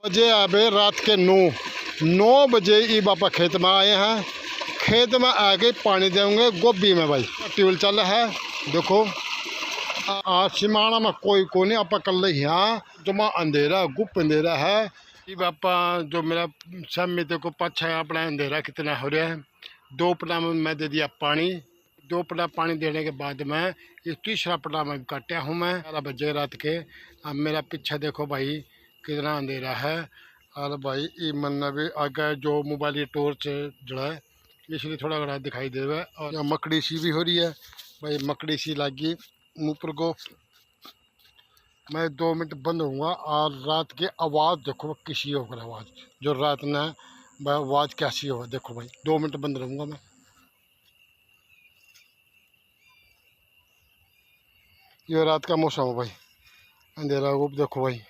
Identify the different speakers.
Speaker 1: बजे अबे रात के 9 बजे ये बापा खेत में आए हैं। खेत में आके पानी देंगे गोभी में भाई। ट्यूबवेल चल रहा है देखो। सिमाना में कोई को नहीं, आप कल यहाँ जमा अंधेरा गुप अंधेरा है। ये बापा जो मेरा सब को पक्ष है अपना अंधेरा कितना हो रहा है। 2 पटा में मैं दे दिया पानी। 2 पटा पानी देने के बाद में ये तीसरा पटा में काटा हूँ मैं। 11 बजे रात के। अब मेरा पीछे देखो भाई कितना अंधेरा है। और भाई ये मन भी आगे जो मोबाइल टॉर्च जड़ा है इसलिए थोड़ा घड़ा दिखाई दे रहा है। और यहाँ मकड़ी सी भी हो रही है भाई, मकड़ी सी लगी मुँह पर को। मैं 2 मिनट बंद होऊंगा और रात की आवाज़ देखो किसी होकर आवाज़ जो रात ने आवाज़ कैसी हो देखो भाई। 2 मिनट बंद रहूँगा मैं। ये रात का मौसम है भाई, अंधेरा देखो भाई।